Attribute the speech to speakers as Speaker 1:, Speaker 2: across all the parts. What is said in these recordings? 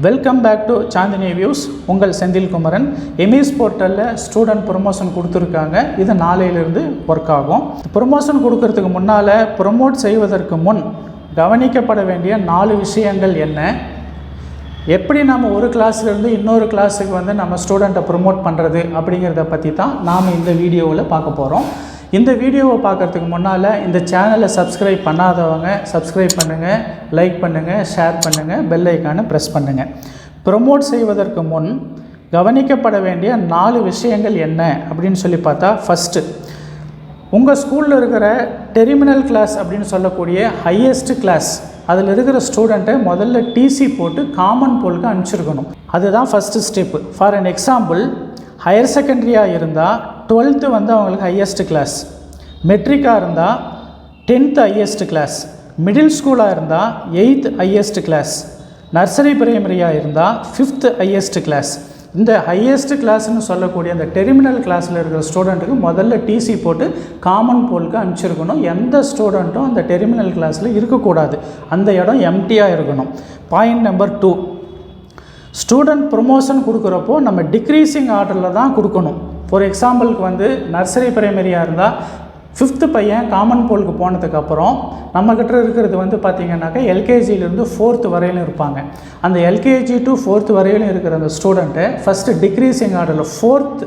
Speaker 1: Welcome back to Chandini views. உங்கள் Senthil Kumaran. EMIS போர்ட்டலில் student promotion கொடுத்துருக்காங்க. இது நாளையிலிருந்து ஒர்க் ஆகும். ப்ரொமோஷன் கொடுக்கறதுக்கு முன்னால் ப்ரொமோட் செய்வதற்கு முன் கவனிக்கப்பட வேண்டிய 4 விஷயங்கள் என்ன, எப்படி நம்ம ஒரு கிளாஸ்லேருந்து இன்னொரு கிளாஸுக்கு நம்ம ஸ்டூடெண்ட்டை ப்ரொமோட் பண்ணுறது அப்படிங்கிறத பற்றி தான் நாம் இந்த வீடியோவில் பார்க்க போகிறோம். இந்த வீடியோவை பார்க்குறதுக்கு முன்னால் இந்த சேனலை சப்ஸ்கிரைப் பண்ணாதவங்க சப்ஸ்கிரைப் பண்ணுங்கள், லைக் பண்ணுங்கள், ஷேர் பண்ணுங்கள், பெல் ஐக்கானை ப்ரெஸ் பண்ணுங்கள். ப்ரொமோட் செய்வதற்கு முன் கவனிக்கப்பட வேண்டிய 4 விஷயங்கள் என்ன அப்படின்னு சொல்லி பார்த்தா, ஃபஸ்ட்டு, உங்கள் ஸ்கூலில் இருக்கிற டெர்மினல் கிளாஸ் அப்படின்னு சொல்லக்கூடிய ஹையஸ்ட் கிளாஸ், அதில் இருக்கிற ஸ்டூடெண்ட்டை முதல்ல டிசி போட்டு காமன் போலுக்கு அனுப்பிச்சிருக்கணும். அதுதான் first step. For an example, higher செகண்டரியாக இருந்தால் 12th அவங்களுக்கு ஹையஸ்ட் கிளாஸ், மெட்ரிக்காக இருந்தால் 10th ஹையஸ்ட் கிளாஸ், மிடில் ஸ்கூலாக இருந்தால் 8th ஹையஸ்ட் கிளாஸ், நர்சரி பிரைமரியாக இருந்தால் 5th ஹையஸ்ட் கிளாஸ். இந்த ஹையஸ்ட் கிளாஸ்ன்னு சொல்லக்கூடிய அந்த டெர்மினல் கிளாஸில் இருக்கிற ஸ்டூடெண்ட்டுக்கு முதல்ல டிசி போட்டு காமன் போலுக்கு அனுப்பிச்சிருக்கணும். எந்த ஸ்டூடெண்ட்டும் அந்த டெர்மினல் கிளாஸில் இருக்கக்கூடாது, அந்த இடம் எம்டியாக இருக்கணும். பாயிண்ட் நம்பர் 2, ஸ்டூடெண்ட் ப்ரொமோஷன் கொடுக்குறப்போ நம்ம டிக்ரீஸிங் ஆர்டரில் தான் கொடுக்கணும். ஃபார் எக்ஸாம்பிளுக்கு நர்சரி பிரைமரியாக இருந்தால் 5th பையன் காமன் போலுக்கு போனதுக்கப்புறம் நம்மக்கிட்ட இருக்கிறது பார்த்திங்கனாக்கா எல்கேஜியிலேருந்து 4th வரையிலும் இருப்பாங்க. அந்த எல்கேஜி டு 4th வரையிலும் இருக்கிற அந்த ஸ்டூடெண்ட்டை ஃபஸ்ட்டு டிக்ரீஸிங் ஆர்டரில் 4th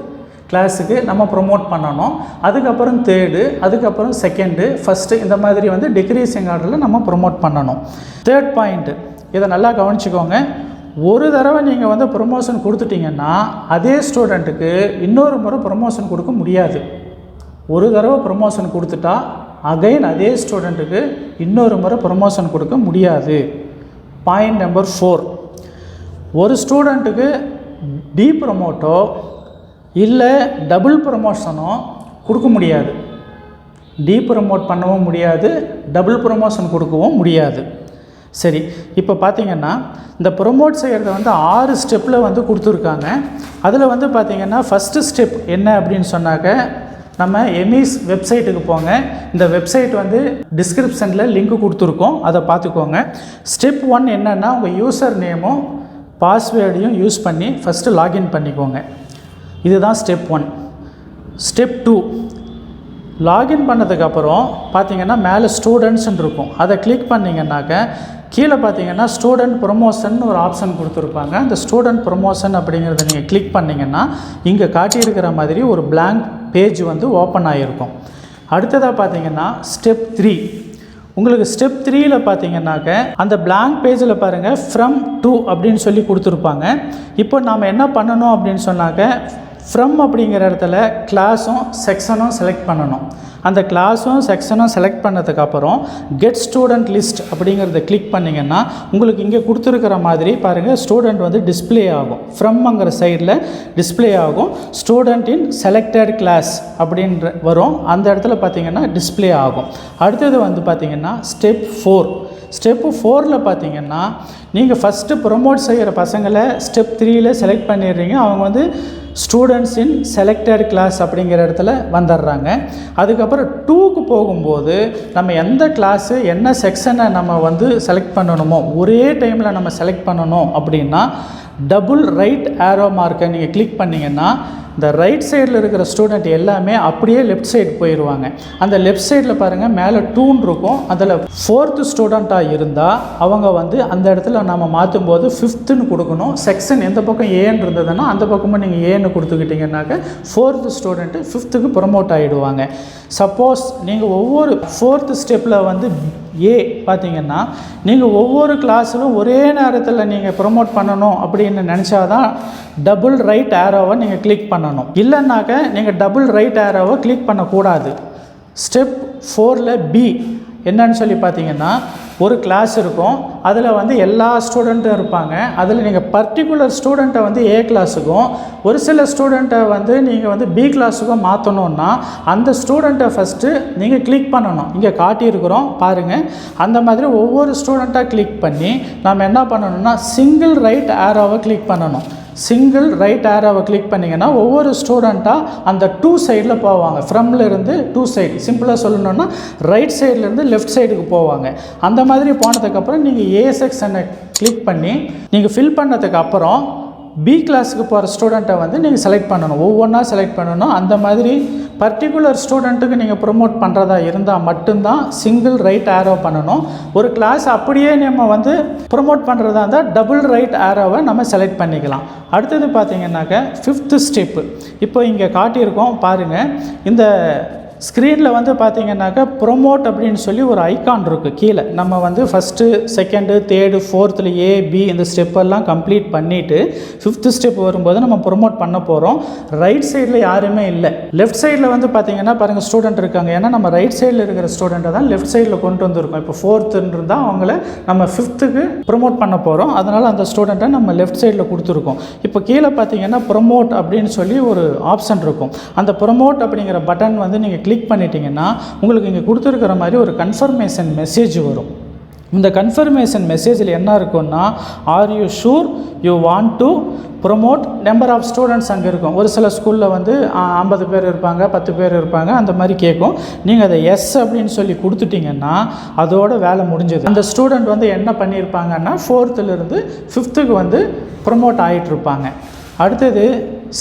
Speaker 1: கிளாஸுக்கு நம்ம ப்ரொமோட் பண்ணணும். அதுக்கப்புறம் 3rd, அதுக்கப்புறம் 2nd, 1st, இந்த மாதிரி டிக்ரீஸிங் ஆர்டரில் நம்ம ப்ரொமோட் பண்ணணும். 3rd பாயிண்ட்டு, இதை நல்லா கவனிச்சுக்கோங்க. ஒரு தடவை நீங்கள் ப்ரொமோஷன் கொடுத்துட்டிங்கன்னா அதே ஸ்டூடெண்ட்டுக்கு இன்னொரு முறை ப்ரொமோஷன் கொடுக்க முடியாது. ஒரு தடவை ப்ரொமோஷன் கொடுத்துட்டா அகைன் அதே ஸ்டூடெண்ட்டுக்கு இன்னொரு முறை ப்ரொமோஷன் கொடுக்க முடியாது. பாயிண்ட் நம்பர் 4, ஒரு ஸ்டூடெண்ட்டுக்கு டி ப்ரொமோட்டோ இல்லை டபுள் ப்ரொமோஷனோ கொடுக்க முடியாது. டி ப்ரொமோட் பண்ணவும் முடியாது, டபுள் ப்ரொமோஷன் கொடுக்கவும் முடியாது. சரி, இப்போ பார்த்திங்கன்னா இந்த ப்ரொமோட் செய்கிறத 6 ஸ்டெப்பில் கொடுத்துருக்காங்க. அதில் பார்த்திங்கன்னா ஃபஸ்ட்டு ஸ்டெப் என்ன அப்படின்னு சொன்னாக்க, நம்ம எமிஸ் வெப்சைட்டுக்கு போங்க. இந்த வெப்சைட் டிஸ்கிரிப்ஷனில் லிங்க் கொடுத்துருக்கோம், அதை பார்த்துக்கோங்க. ஸ்டெப் 1 என்னென்னா, உங்கள் யூசர் நேமும் பாஸ்வேர்டையும் யூஸ் பண்ணி ஃபஸ்ட்டு லாகின் பண்ணிக்கோங்க. இதுதான் ஸ்டெப் 1. ஸ்டெப் 2, லாகின் பண்ணதுக்கப்புறம் பார்த்திங்கன்னா மேலே ஸ்டூடெண்ட்ஸ்ன்னு இருக்கும், அதை கிளிக் பண்ணிங்கன்னாக்க கீழே பார்த்திங்கன்னா ஸ்டூடெண்ட் ப்ரொமோஷன் ஒரு ஆப்ஷன் கொடுத்துருப்பாங்க. அந்த ஸ்டூடெண்ட் ப்ரொமோஷன் அப்படிங்கிறத நீங்கள் கிளிக் பண்ணிங்கன்னா இங்கே காட்டியிருக்கிற மாதிரி ஒரு blank பேஜ் ஓப்பன் ஆகிருக்கும். அடுத்ததாக பார்த்திங்கன்னா ஸ்டெப் 3, உங்களுக்கு ஸ்டெப் 3ல் பார்த்திங்கன்னாக்க அந்த blank பேஜில் பாருங்கள் ஃப்ரம் டு அப்படின்னு சொல்லி கொடுத்துருப்பாங்க. இப்போ நாம் என்ன பண்ணணும் அப்படின்னு சொன்னாக்க, ஃப்ரம் அப்படிங்கிற இடத்துல கிளாஸும் செக்ஷனும் செலக்ட் பண்ணணும். அந்த கிளாஸும் செக்ஷனும் செலக்ட் பண்ணதுக்கப்புறம் கெட் ஸ்டூடெண்ட் லிஸ்ட் அப்படிங்கிறத கிளிக் பண்ணிங்கன்னா உங்களுக்கு இங்கே கொடுத்துருக்கிற மாதிரி பாருங்கள் ஸ்டூடெண்ட் டிஸ்பிளே ஆகும். ஃப்ரம்ங்கிற சைடில் டிஸ்பிளே ஆகும். ஸ்டூடெண்ட் இன் செலக்டட் கிளாஸ் அப்படின்ற வரும், அந்த இடத்துல பார்த்திங்கன்னா டிஸ்பிளே ஆகும். அடுத்தது பார்த்திங்கன்னா ஸ்டெப் 4. ஸ்டெப்பு 4ல் பார்த்திங்கன்னா நீங்கள் ஃபஸ்ட்டு ப்ரொமோட் செய்கிற பசங்களை ஸ்டெப் 3ல் செலக்ட் பண்ணிடுறீங்க. அவங்க ஸ்டூடெண்ட்ஸ் இன் செலக்டட் கிளாஸ் அப்படிங்கிற இடத்துல வந்துடுறாங்க. அதுக்கப்புறம் 2க்கு போகும்போது நம்ம எந்த கிளாஸு என்ன செக்ஷனை நம்ம செலக்ட் பண்ணணுமோ ஒரே டைமில் நம்ம செலக்ட் பண்ணணும் அப்படின்னா டபுள் ரைட் ஆரோ மார்க்கை நீங்கள் கிளிக் பண்ணிங்கன்னா இந்த ரைட் சைடில் இருக்கிற ஸ்டூடெண்ட் எல்லாமே அப்படியே லெஃப்ட் சைடு போயிடுவாங்க. அந்த லெஃப்ட் சைடில் பாருங்கள் மேலே 2ன்னு இருக்கும், அதில் 4th ஸ்டூடெண்ட்டாக இருந்தால் அவங்க அந்த இடத்துல நம்ம மாற்றும் போது 5th கொடுக்கணும். செக்ஷன் எந்த பக்கம் ஏன்னு இருந்ததுன்னா அந்த பக்கமும் நீங்கள் ஏன்னு கொடுத்துக்கிட்டிங்கன்னாக்க 4th ஸ்டூடெண்ட்டு 5th ப்ரொமோட் ஆகிடுவாங்க. சப்போஸ் நீங்கள் ஒவ்வொரு 4th ஸ்டெப்பில் ஏ பார்த்திங்கன்னா நீங்கள் ஒவ்வொரு கிளாஸிலும் ஒரே நேரத்தில் நீங்கள் ப்ரொமோட் பண்ணணும் அப்படின்னு நினச்சாதான் டபுள் ரைட் ஆரோவை நீங்கள் கிளிக் பண்ணணும். இல்லைன்னாக்க நீங்கள் டபுள் ரைட் ஆரோவை கிளிக் பண்ணக்கூடாது. ஸ்டெப் 4ல் பி என்னன்னு சொல்லி பார்த்தீங்கன்னா, ஒரு கிளாஸ் இருக்கும், அதில் எல்லா ஸ்டூடெண்ட்டும் இருப்பாங்க. அதில் நீங்கள் பர்டிகுலர் ஸ்டூடெண்ட்டை ஏ கிளாஸுக்கும் ஒரு சில ஸ்டூடெண்ட்டை நீங்கள் பி கிளாஸுக்கும் மாற்றணுன்னா அந்த ஸ்டூடெண்ட்டை ஃபஸ்ட்டு நீங்கள் கிளிக் பண்ணணும். இங்கே காட்டியிருக்கிறோம் பாருங்கள். அந்த மாதிரி ஒவ்வொரு ஸ்டூடெண்ட்டாக கிளிக் பண்ணி நம்ம என்ன பண்ணணும்னா சிங்கிள் ரைட் ஆரோவை கிளிக் பண்ணணும். சிங்கிள் ரைட் ஆரோவை கிளிக் பண்ணிங்கன்னா ஒவ்வொரு ஸ்டூடெண்ட்டாக அந்த 2 சைடில் போவாங்க. ஃப்ரம்லேருந்து 2 சைடு, சிம்பிளாக சொல்லணுன்னா ரைட் சைட்லேருந்து லெஃப்ட் சைடுக்கு போவாங்க. அந்த மாதிரி போனதுக்கப்புறம் நீங்கள் ஏ செக்ஷனை கிளிக் பண்ணி நீங்கள் ஃபில் பண்ணதுக்கு அப்புறம் பி கிளாஸுக்கு போகிற ஸ்டூடெண்ட்டை வந்து நீங்கள் செலக்ட் பண்ணணும், ஒவ்வொன்றா செலக்ட் பண்ணணும். அந்த மாதிரி பர்டிகுலர் ஸ்டூடெண்ட்டுக்கு நீங்கள் ப்ரொமோட் பண்ணுறதா இருந்தால் மட்டும்தான் சிங்கிள் ரைட் ஆரோ பண்ணணும். ஒரு கிளாஸ் அப்படியே நம்ம வந்து ப்ரொமோட் பண்ணுறதா இருந்தால் டபுள் ரைட் ஆரோவை நம்ம செலக்ட் பண்ணிக்கலாம். அடுத்தது பார்த்திங்கன்னாக்க 5th ஸ்டெப்பு இப்போ இங்கே காட்டியிருக்கோம் பாருங்கள். இந்த ஸ்க்ரீனில் வந்து பார்த்திங்கன்னாக்கா ப்ரொமோட் அப்படின்னு சொல்லி ஒரு ஐக்கான் இருக்குது கீழே. நம்ம வந்து ஃபஸ்ட்டு, செகண்டு, தேர்டு, ஃபோர்த்தில் ஏ, பி இந்த ஸ்டெப்பெல்லாம் கம்ப்ளீட் பண்ணிவிட்டு 5th ஸ்டெப் வரும்போது நம்ம ப்ரொமோட் பண்ண போகிறோம். ரைட் சைடில் யாருமே இல்லை. லெஃப்ட் சைடில் வந்து பார்த்திங்கன்னா பாருங்கள் ஸ்டூடெண்ட் இருக்காங்க. ஏன்னா நம்ம ரைட் சைடில் இருக்கிற ஸ்டூடெண்ட்டை தான் லெஃப்ட் சைடில் கொண்டு வந்திருக்கோம். இப்போ 4th இருந்தால் அவங்கள நம்ம 5th ப்ரொமோட் பண்ண போகிறோம். அதனால் அந்த ஸ்டூடெண்ட்டை நம்ம லெஃப்ட் சைடில் கொடுத்துருக்கோம். இப்போ கீழே பார்த்திங்கன்னா ப்ரொமோட் அப்படின்னு சொல்லி ஒரு ஆப்ஷன் இருக்கும். அந்த ப்ரொமோட் அப்படிங்கிற பட்டன் வந்து நீங்கள் கிளிக் பண்ணிட்டீங்கன்னா உங்களுக்கு இங்கே கொடுத்துருக்கிற மாதிரி ஒரு கன்ஃபர்மேஷன் மெசேஜ் வரும். இந்த கன்ஃபர்மேஷன் மெசேஜில் என்ன இருக்குன்னா, are you sure you want to promote number of students அங்கே இருக்கும். ஒரு சில ஸ்கூலில் வந்து 50 பேர் இருப்பாங்க, 10 பேர் இருப்பாங்க, அந்த மாதிரி கேட்கும். நீங்கள் அதை எஸ் அப்படின்னு சொல்லி கொடுத்துட்டிங்கன்னா அதோட வேலை முடிஞ்சது. அந்த ஸ்டூடெண்ட் வந்து என்ன பண்ணியிருப்பாங்கன்னா 4th 5th வந்து ப்ரொமோட் ஆகிட்டுருப்பாங்க. அடுத்தது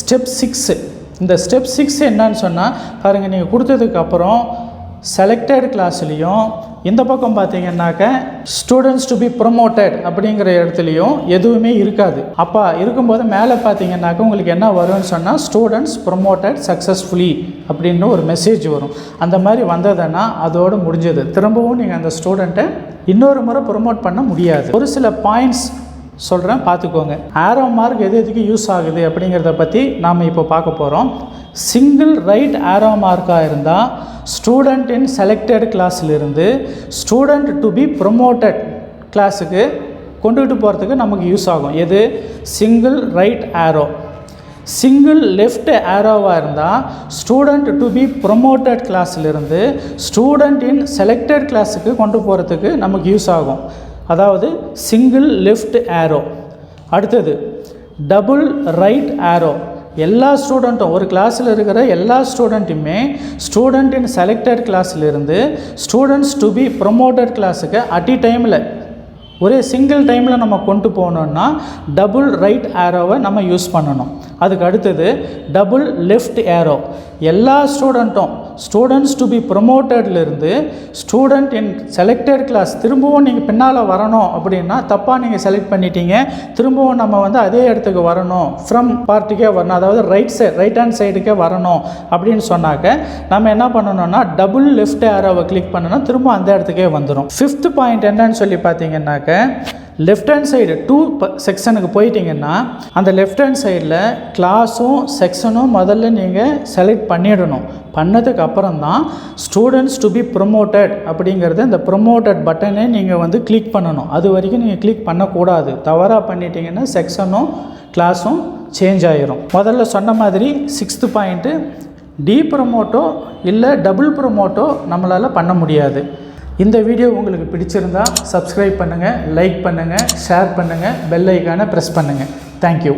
Speaker 1: ஸ்டெப் 6. இந்த ஸ்டெப் 6 என்னன்னு சொன்னால் பாருங்கள், நீங்கள் கொடுத்ததுக்கப்புறம் செலக்டட் கிளாஸ்லேயும் இந்த பக்கம் பார்த்தீங்கன்னாக்க ஸ்டூடெண்ட்ஸ் டு பி ப்ரொமோட்டட் அப்படிங்கிற இடத்துலையும் எதுவுமே இருக்காது. அப்போ இருக்கும்போது மேலே பார்த்தீங்கன்னாக்க உங்களுக்கு என்ன வரும்னு சொன்னால் ஸ்டூடெண்ட்ஸ் ப்ரொமோட்டட் சக்ஸஸ்ஃபுல்லி அப்படின்னு ஒரு மெசேஜ் வரும். அந்த மாதிரி வந்ததுன்னா அதோடு முடிஞ்சது. திரும்பவும் நீங்கள் அந்த ஸ்டூடெண்ட்டை இன்னொரு முறை ப்ரொமோட் பண்ண முடியாது. ஒரு சில பாயிண்ட்ஸ் சொல்கிறேன், பார்த்துக்கோங்க. ஆரோ மார்க் எதுக்கு யூஸ் ஆகுது அப்படிங்கிறத பற்றி நாம் இப்போ பார்க்க போகிறோம். சிங்கிள் ரைட் ஆரோ மார்க்காக இருந்தால் ஸ்டூடெண்ட் இன் செலக்டட் கிளாஸிலிருந்து ஸ்டூடெண்ட் டு பி ப்ரொமோட்டட் கிளாஸுக்கு கொண்டுகிட்டு போகிறதுக்கு நமக்கு யூஸ் ஆகும். எது? Single right arrow. Single left ஆரோவாக இருந்தால் ஸ்டூடெண்ட் டு பி ப்ரொமோட்டட் கிளாஸிலிருந்து ஸ்டூடெண்ட் இன் செலக்டட் கிளாஸுக்கு கொண்டு போகிறதுக்கு நமக்கு யூஸ் ஆகும். அதாவது சிங்கிள் லெஃப்ட் ஆரோ. அடுத்தது டபுள் ரைட் ஆரோ. எல்லா ஸ்டூடெண்ட்டும், ஒரு கிளாஸில் இருக்கிற எல்லா ஸ்டூடெண்ட்டுமே ஸ்டூடெண்ட் இன் செலக்டட் கிளாஸிலிருந்து ஸ்டூடெண்ட்ஸ் டு பி ப்ரொமோட்டட் கிளாஸுக்கு அட் டைமில் ஒரே சிங்கிள் டைமில் நம்ம கொண்டு போகணுன்னா டபுள் ரைட் ஆரோவை நம்ம யூஸ் பண்ணணும். அதுக்கு அடுத்தது டபுள் லெஃப்ட் ஆரோ. எல்லா ஸ்டூடெண்ட்டும் ஸ்டூடெண்ட்ஸ் டு பி ப்ரொமோட்டட்லேருந்து ஸ்டூடெண்ட் இன் செலக்டட் கிளாஸ் திரும்பவும் நீங்கள் பின்னால் வரணும் அப்படின்னா தப்பாக நீங்கள் செலக்ட் பண்ணிட்டீங்க. திரும்பவும் நம்ம வந்து அதே இடத்துக்கு வரணும், ஃப்ரம் பார்ட்டுக்கே வரணும், அதாவது ரைட் ஹேண்ட் சைடுக்கே வரணும் அப்படின்னு சொன்னாக்க நம்ம என்ன பண்ணணும்னா டபுள் லெஃப்ட் ஆரோவை கிளிக் பண்ணணும், திரும்ப அந்த இடத்துக்கே வந்துடும். 5th பாயிண்ட் என்னன்னு சொல்லி பார்த்தீங்கன்னாக்க லெஃப்ட் ஹேண்ட் சைடு 2 செக்ஷனுக்கு போயிட்டீங்கன்னா அந்த லெஃப்ட் ஹேண்ட் சைடில் கிளாஸும் செக்ஷனும் முதல்ல நீங்கள் செலக்ட் பண்ணிடணும். பண்ணதுக்கு அப்புறம் தான் ஸ்டூடெண்ட்ஸ் டு பி ப்ரொமோட்டட் அப்படிங்கிறது இந்த ப்ரொமோட்டட் பட்டனை நீங்கள் வந்து கிளிக் பண்ணணும். அது வரைக்கும் நீங்கள் கிளிக் பண்ணக்கூடாது. தவறாக பண்ணிட்டீங்கன்னா செக்ஷனும் கிளாஸும் சேஞ்ச் ஆகிரும். முதல்ல சொன்ன மாதிரி 6th பாயிண்ட்டு டி ப்ரொமோட்டோ இல்லை டபுள் ப்ரொமோட்டோ நம்மளால் பண்ண முடியாது. இந்த வீடியோ உங்களுக்கு பிடிச்சிருந்தா சப்ஸ்கிரைப் பண்ணுங்கள், லைக் பண்ணுங்கள், ஷேர் பண்ணுங்கள், பெல் ஐக்கானை ப்ரெஸ் பண்ணுங்கள். தேங்க்யூ.